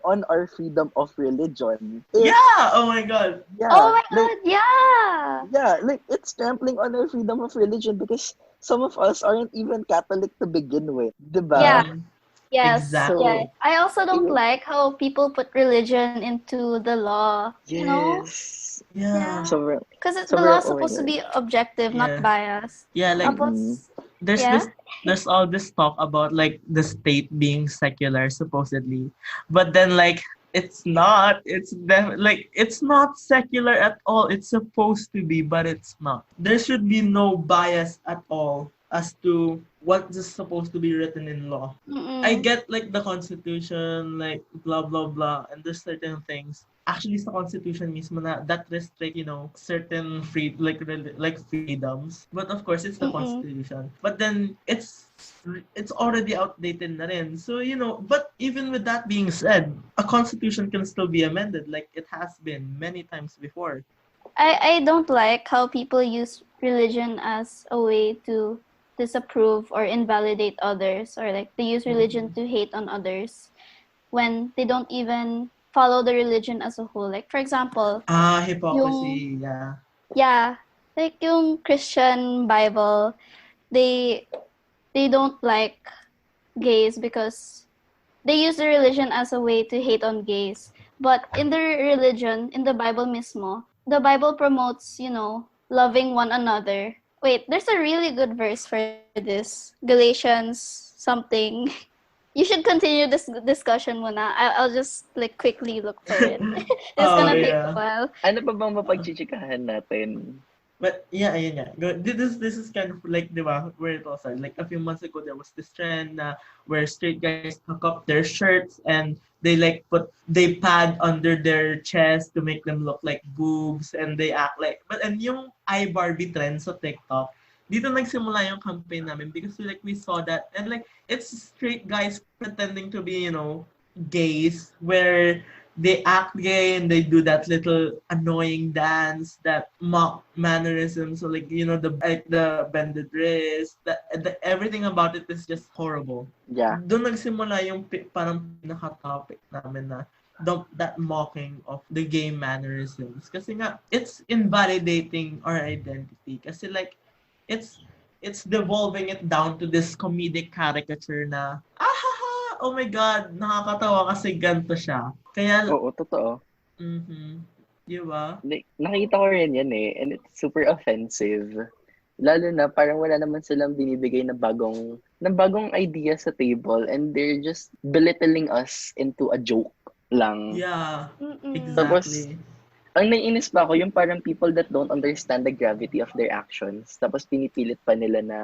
on our freedom of religion. Yeah! Oh my god! Oh my Like, god, yeah. yeah, like it's trampling on our freedom of religion because some of us aren't even Catholic to begin with, diba? Yeah. Yes. Exactly. Yeah. I also don't Ayun. like how people put religion into the law. You know? Yes. Yeah. Sobrang, Because the sobrang, law is supposed to my be objective, Yeah. not biased. Yeah, like Tapos, there's yeah. there's all this talk about like the state being secular supposedly, but then like it's not. It's not secular at all. It's supposed to be, but it's not. There should be no bias at all as to what is supposed to be written in law. I Mm-mm. get like the constitution, like blah blah blah, and there's certain things. Actually, sa constitution mismo na that restrict, certain like freedoms. But of course, it's the Mm-mm. constitution. But then it's already outdated na rin. So, but even with that being said, a constitution can still be amended like it has been many times before. I don't like how people use religion as a way to disapprove or invalidate others, or like they use religion to hate on others when they don't even follow the religion as a whole. Like for example, yung Hypocrisy, yeah. yeah, like yung Christian Bible, they don't like gays because they use the religion as a way to hate on gays. But in the religion, in the Bible mismo, the Bible promotes, loving one another. Wait, there's a really good verse for this. Galatians something. You should continue this discussion muna. I'll just like quickly look for it. It's Oh, gonna take yeah. a while. Ano pa bang mapagchichikahan natin? But yeah, ayun nga. This is kind of like, di ba, where it all started. Like a few months ago, there was this trend where straight guys hook up their shirts and they pad under their chest to make them look like boobs, and they act like, and yung iBarbie trend sa TikTok, dito nagsimula yung campaign namin because we saw that, and like it's straight guys pretending to be, gays, where they act gay and they do that little annoying dance, that mock mannerism. So the bended wrist, everything about it is just horrible. Yeah. Doon nagsimula yung parang pinaka-topic namin na that mocking of the gay mannerisms. Kasi nga, it's invalidating our identity. Kasi like, it's devolving it down to this comedic caricature na, oh my God, nakakatawa kasi ganito siya. Kaya, Oo, totoo. Di ba? Like, nakita ko rin yan and it's super offensive. Lalo na parang wala naman silang binibigay na bagong idea sa table, and they're just belittling us into a joke lang. Yeah, Mm-mm. Tapos, exactly. ang naiinis pa ako, yung parang people that don't understand the gravity of their actions, tapos pinipilit pa nila na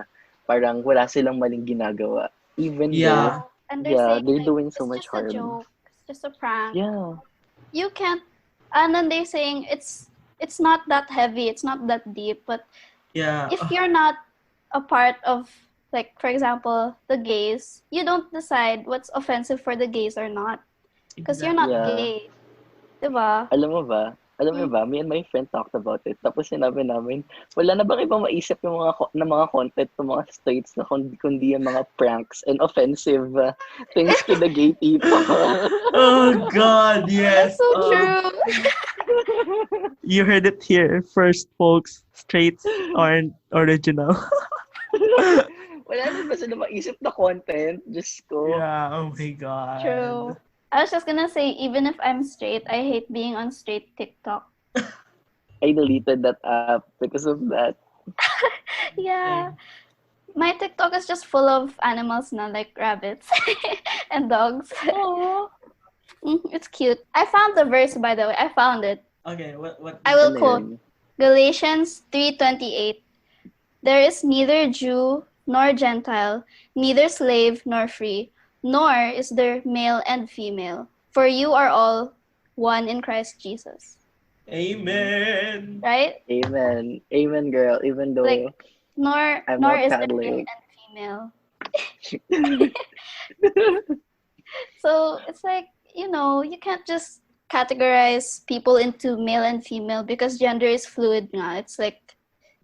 parang wala silang maling ginagawa. Even Yeah. And they're saying they're like, doing so it's much just a harm. joke. It's just a prank. Yeah. You can't, and then they're saying it's not that heavy, it's not that deep, but Yeah. if you're not a part of, like for example, the gays, you don't decide what's offensive for the gays or not, because you're not Yeah. gay, diba? Alam mo ba, Alam mo ba, me and my friend talked about it. Tapos sinabi namin, wala na bang ibang maisip yung na mga content ng mga straights na kundi yung mga pranks and offensive things to the gay people. Oh God, That's yes. so true. You heard it here first, folks. Straights aren't original. Wala na ba sila maisip na content? Diyos ko. Yeah, oh my God. True. I was just gonna say, even if I'm straight, I hate being on straight TikTok. I deleted that app because of that. Yeah. My TikTok is just full of animals now, like rabbits and dogs. Oh. It's cute. I found the verse, by the way. I found it. Okay, what? I will Ano quote yun? Galatians 3:28. There is neither Jew nor Gentile, neither slave nor free, nor is there male and female, for you are all one in Christ Jesus. Amen. Right? Amen. Amen, girl. Even though Like, nor I'm nor not is there male Catholic. and female. So it's like, you can't just categorize people into male and female because gender is fluid now. It's like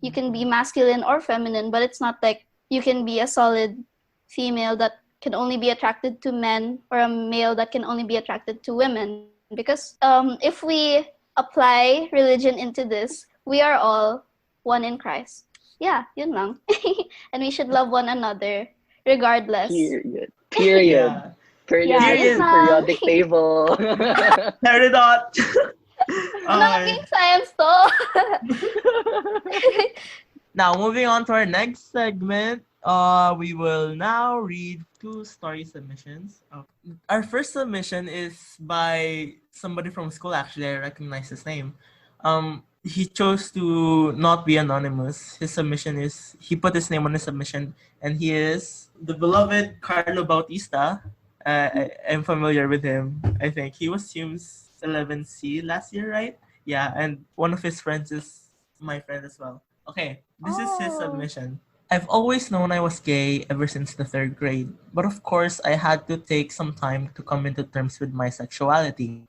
you can be masculine or feminine, but it's not like you can be a solid female that can only be attracted to men or a male that can only be attracted to women. Because if we apply religion into this, we are all one in Christ. Yeah, yun lang. And we should love one another regardless. Period. Yeah. Period. Yeah, yun lang. Periodic table. Peridot. Ano maging science to? Now, moving on to our next segment, we will now read 2 story submissions. Our first submission is by somebody from school. Actually, I recognize his name. He chose to not be anonymous. His submission is, he put his name on his submission, and he is the beloved Carlo Bautista. I'm familiar with him. I think he was Hume's 11C last year, right? Yeah, and one of his friends is my friend as well. Okay, this is his submission. I've always known I was gay ever since the 3rd grade, but of course I had to take some time to come into terms with my sexuality.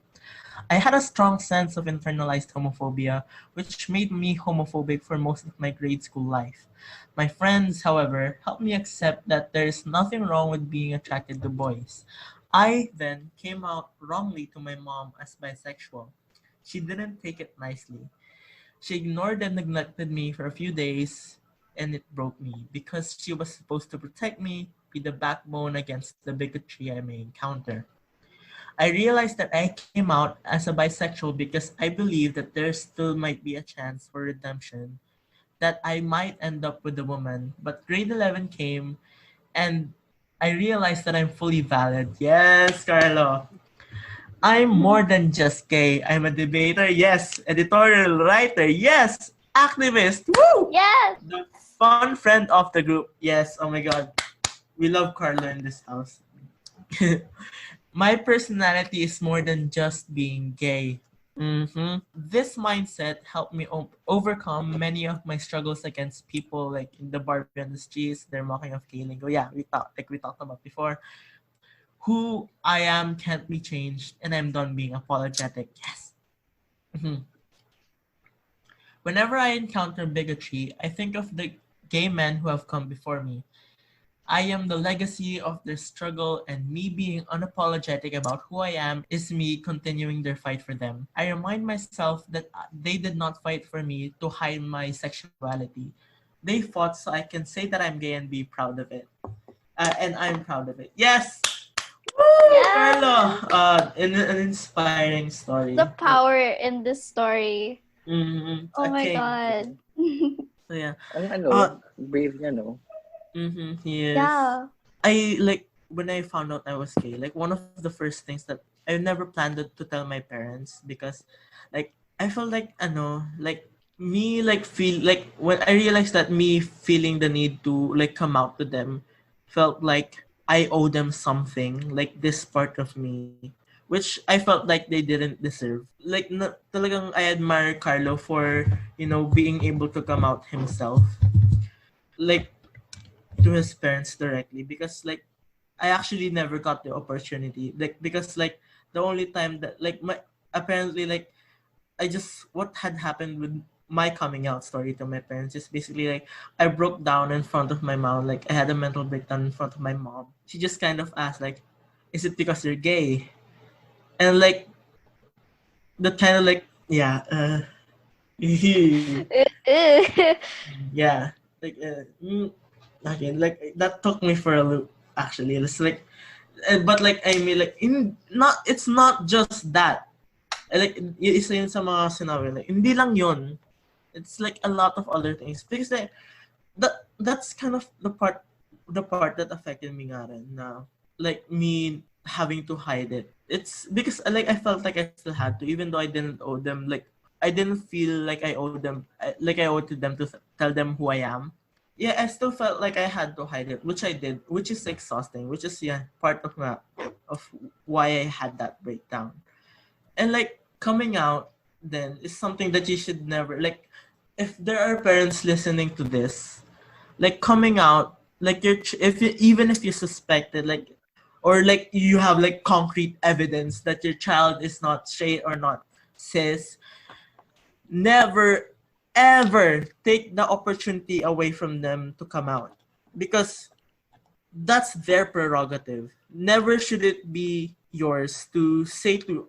I had a strong sense of internalized homophobia, which made me homophobic for most of my grade school life. My friends, however, helped me accept that there is nothing wrong with being attracted to boys. I then came out wrongly to my mom as bisexual. She didn't take it nicely. She ignored and neglected me for a few days, and it broke me because she was supposed to protect me, be the backbone against the bigotry I may encounter. I realized that I came out as a bisexual because I believed that there still might be a chance for redemption, that I might end up with a woman. But grade 11 came and I realized that I'm fully valid. Yes, Carlo. I'm more than just gay. I'm a debater, yes. Editorial writer, yes. Activist, woo! Yes. The fun friend of the group, yes. Oh my God. We love Carlo in this house. My personality is more than just being gay. This mindset helped me overcome many of my struggles against people like in the Barbie industries. They're mocking of gay lingo. Yeah, we talked about before. Who I am can't be changed, and I'm done being apologetic. Yes. Whenever I encounter bigotry, I think of the gay men who have come before me. I am the legacy of their struggle, and me being unapologetic about who I am is me continuing their fight for them. I remind myself that they did not fight for me to hide my sexuality. They fought so I can say that I'm gay and be proud of it. And I'm proud of it. Yes! Woo! Yes! Carlo! An inspiring story. The power in this story. Oh my Okay. God. So yeah. Ang brave niya, no? He is. Yeah. I when I found out I was gay, like one of the first things that I never planned to tell my parents because like I felt like me feel like when I realized that me feeling the need to like come out to them felt like I owe them something, like this part of me, which I felt like they didn't deserve. Like talagang I admire Carlo for, being able to come out himself. Like to his parents directly because like I actually never got the opportunity, like because like the only time that like my apparently like what had happened with my coming out story to my parents is basically like I broke down in front of my mom. Like I had a mental breakdown in front of my mom. She just kind of asked like, "Is it because you're gay?" And like that kind of like yeah, yeah, like okay, like that took me for a loop. Actually, it's like, but like I mean like it's not just that. Like isa yun sa mga sinabi like hindi lang yun. It's like a lot of other things because like that's kind of the part that affected me nga rin na like me having to hide it. It's because like I felt like I still had to even though I didn't owe them like I didn't feel like I owed them like I owed to them to tell them who I am. Yeah, I still felt like I had to hide it, which I did, which is exhausting, which is yeah part of why I had that breakdown. And like coming out then is something that you should never like if there are parents listening to this like coming out like if you even if you suspect it like or like you have like concrete evidence that your child is not straight or not cis, never ever take the opportunity away from them to come out because that's their prerogative. Never should it be yours to say to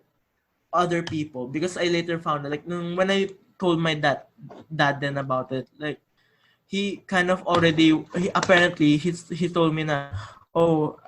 other people because I later found out like when I told my dad then about it like he kind of already apparently he told me na oh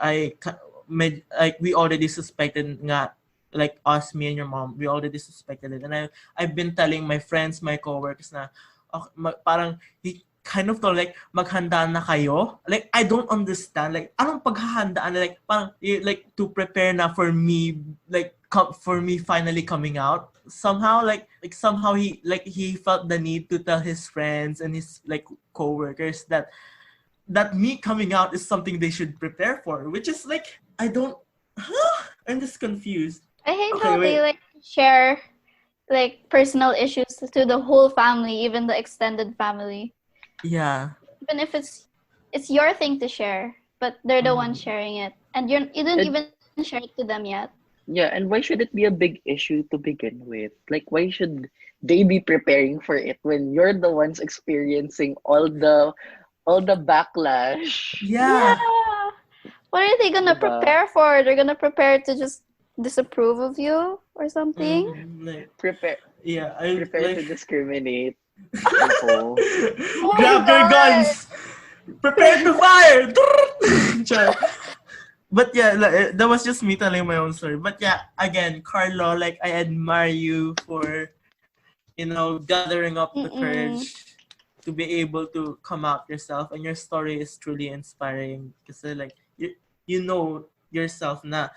made like we already suspected nga like us me and your mom we already suspected it and I've been telling my friends my coworkers na okay, parang he kind of told like maghanda na kayo like I don't understand like anong paghahandaan like parang like to prepare na for me like for me finally coming out somehow like somehow he felt the need to tell his friends and his like coworkers that me coming out is something they should prepare for which is like I don't I'm just confused. I hate Okay, how wait. they like share like personal issues to the whole family, even the extended family. Yeah. Even if it's your thing to share, but they're the ones sharing it, and you didn't And even share it to them yet. yeah, and why should it be a big issue to begin with? Like, why should they be preparing for it when you're the ones experiencing all the backlash? Yeah. Yeah. What are they gonna Diba? prepare for? They're gonna prepare to just disapprove of you or something? Like Prepare yeah, I prepare to like discriminate. Nako. Oh my grab your god! guns. Prepare to fire. Char. But yeah, that was just me telling my own story. But yeah, again, Carlo, like I admire you for gathering up the Mm-mm. courage to be able to come out yourself, and your story is truly inspiring. Because like you know yourself na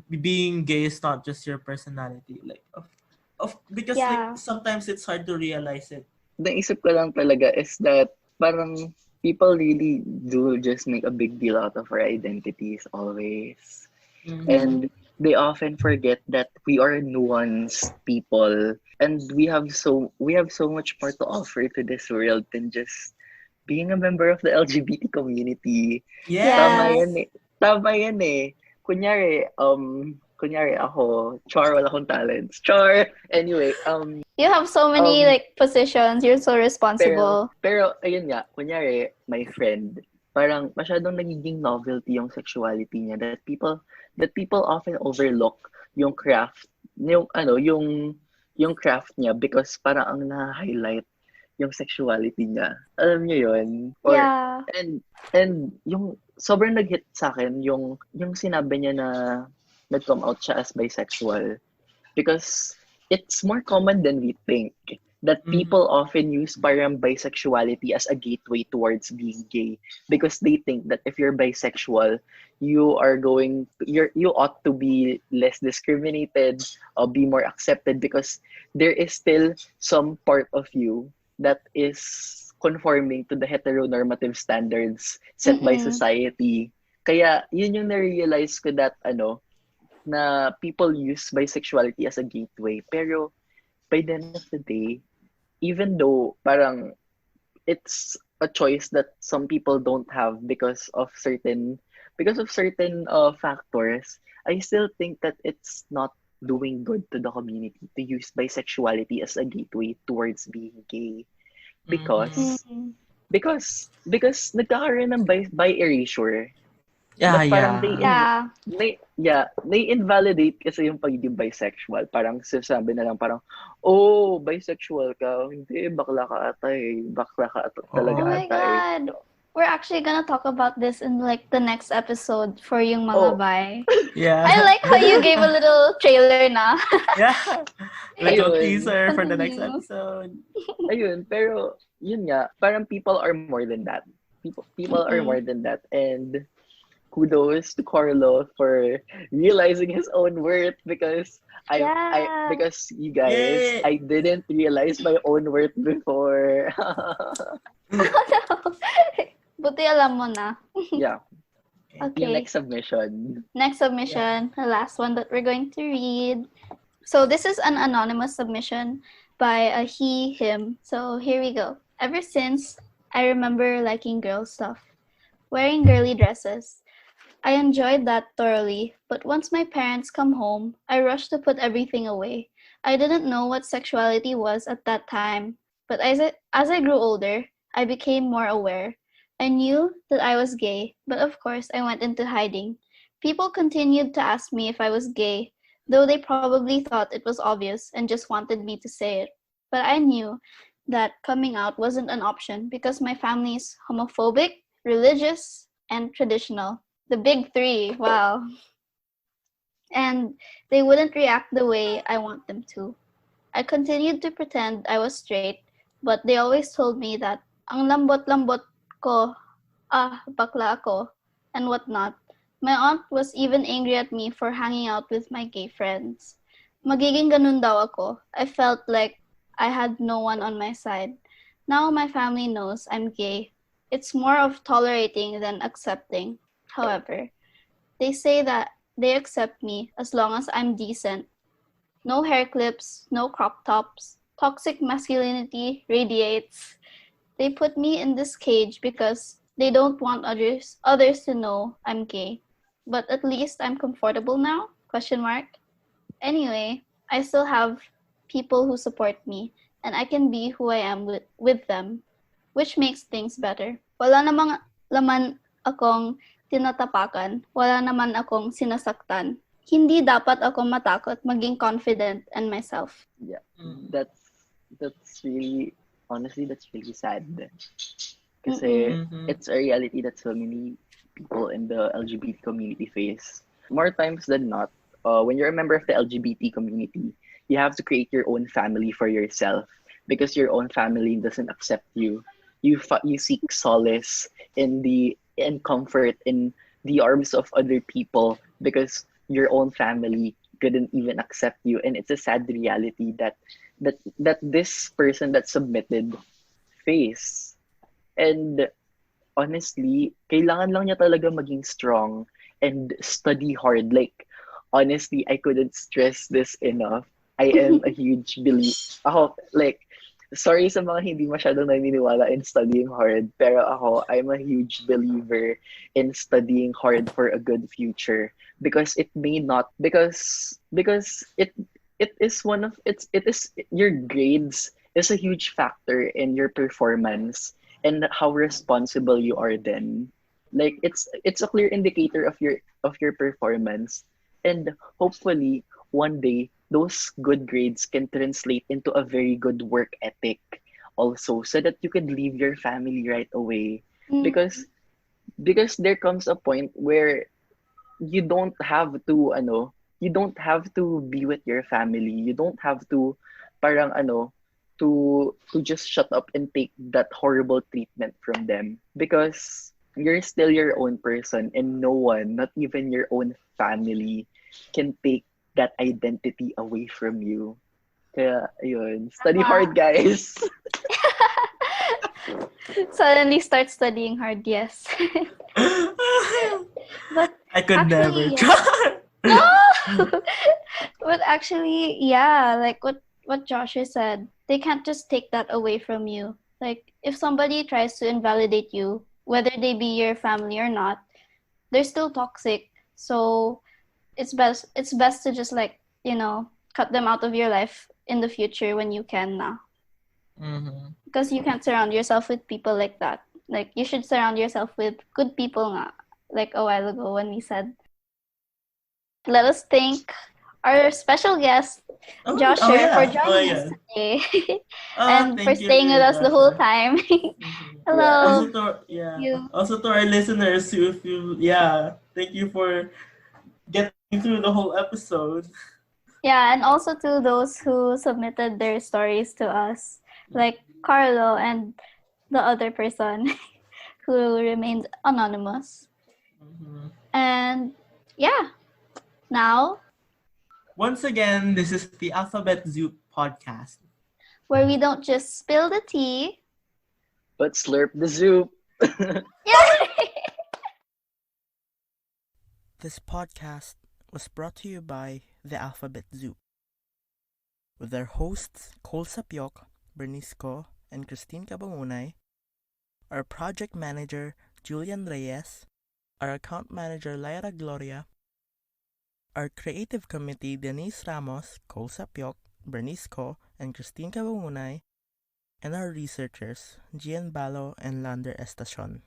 being gay is not just your personality. Like because like Yeah. sometimes it's hard to realize it. Naisip ko lang talaga is that parang people really do just make a big deal out of our identities always. Mm-hmm. And they often forget that we are nuanced people and we have so much more to offer to this world than just being a member of the LGBT community. Tama Yeah. yan Yes. eh. Tama yan eh. Kunyari ako, char, wala akong talents. Char! Anyway, You have so many um, like positions. You're so responsible. pero, ayun nga, kunyari, my friend, parang masyadong nagiging novelty yung sexuality niya that people often overlook yung craft, yung craft niya because parang ang na-highlight yung sexuality niya. Alam niyo yun? Yeah. And yung sobrang nag-hit sa akin yung sinabi niya na nag-come out siya as bisexual because it's more common than we think that Mm-hmm. people often use parang bisexuality as a gateway towards being gay because they think that if you're bisexual you ought to be less discriminated or be more accepted because there is still some part of you that is conforming to the heteronormative standards set by Mm-mm. society. Kaya yun yung na-realize ko that na people use bisexuality as a gateway. Pero by the end of the day, even though parang it's a choice that some people don't have because of certain factors, I still think that it's not doing good to the community to use bisexuality as a gateway towards being gay Mm-hmm. because Mm. nagkakaroon ng bi erasure Yeah, that parang yeah. Yeah. they invalidate kasi yung pagiging bisexual. Parang sinasabi na lang parang, oh, bisexual ka. Hindi, bakla ka ata eh. Bakla ka Oh Oo. talaga my ata eh. God. We're actually gonna talk about this in like the next episode for yung mga Oh, bi. Yeah. I like how you gave a little trailer na. Yeah. Little ayun. teaser for the next Continue. episode. Ayun. Pero, yun nga, parang people are more than that. People are more Mm-mm. than that. And kudos to Carlo for realizing his own worth because Yeah. because you guys, Yay! I didn't realize my own worth before. Buti alam mo na. Yeah. Yung Okay. next submission. Next submission, the last one that we're going to read. So this is an anonymous submission by a he, him. So here we go. Ever since I remember liking girl stuff, wearing girly dresses, I enjoyed that thoroughly, but once my parents come home, I rush to put everything away. I didn't know what sexuality was at that time, but as I grew older, I became more aware. I knew that I was gay, but of course I went into hiding. People continued to ask me if I was gay, though they probably thought it was obvious and just wanted me to say it. But I knew that coming out wasn't an option because my family is homophobic, religious, and traditional. The big three, wow. And they wouldn't react the way I want them to. I continued to pretend I was straight, but they always told me that ang lambot-lambot ko, bakla ako, and whatnot. My aunt was even angry at me for hanging out with my gay friends. Magiging ganun daw ako. I felt like I had no one on my side. Now my family knows I'm gay. It's more of tolerating than accepting. However, they say that they accept me as long as I'm decent. No hair clips, no crop tops. Toxic masculinity radiates. They put me in this cage because they don't want others to know I'm gay. But at least I'm comfortable now? Question mark. Anyway, I still have people who support me and I can be who I am with them, which makes things better. Wala namang laman akong tinatapakan. Wala naman akong sinasaktan. Hindi dapat ako matakot maging confident in myself. Yeah. Mm. That's really honestly that's really sad. Kasi Mhm. it's a reality that so many people in the LGBT community face. More times than not, when you're a member of the LGBT community, you have to create your own family for yourself because your own family doesn't accept you. You seek solace in comfort in the arms of other people because your own family couldn't even accept you, and it's a sad reality that this person that submitted face. And honestly, kailangan lang niya talaga maging strong and study hard. Like, honestly, I couldn't stress this enough. I am a huge ako, like, sorry sa mga hindi masyadong naniniwala in studying hard, pero ako, I'm a huge believer in studying hard for a good future because it may not because it is one of it is your grades is a huge factor in your performance and how responsible you are then. Like it's a clear indicator of your performance, and hopefully one day those good grades can translate into a very good work ethic also, so that you can leave your family right away because there comes a point where you don't have to you don't have to be with your family. You don't have to parang to just shut up and take that horrible treatment from them because you're still your own person, and no one, not even your own family, can take that identity away from you. Kaya ayun, study hard, guys. Suddenly start studying hard, yes. But I could never actually, try. no! But actually, yeah, like what Joshua said, they can't just take that away from you. Like if somebody tries to invalidate you, whether they be your family or not, they're still toxic. So it's best to just like cut them out of your life in the future when you can now. Mm-hmm. Because you can't surround yourself with people like that. Like, you should surround yourself with good people nga. Like a while ago when we said. Let us thank our special guest, Josher, for joining us today. And for Thank you, staying with us the whole Joshua. time. Mhm. Hello. Also to our listeners, thank you for getting through the whole episode. Yeah, and also to those who submitted their stories to us, like Carlo and the other person who remained anonymous. Mhm. And yeah, now, Once again, this is the Alphabet Zoo podcast. where we don't just spill the tea, But slurp the soup. yeah. This podcast was brought to you by the Alphabet Zoo, with their hosts Cole Sapiok, Bernice Ko, and Christine Cabangunay, our project manager Julian Reyes, our account manager Lyra Gloria, our creative committee Denise Ramos, Cole Sapiok, Bernice Ko, and Christine Cabangunay, and our researchers Gian Balo and Lander Estacion.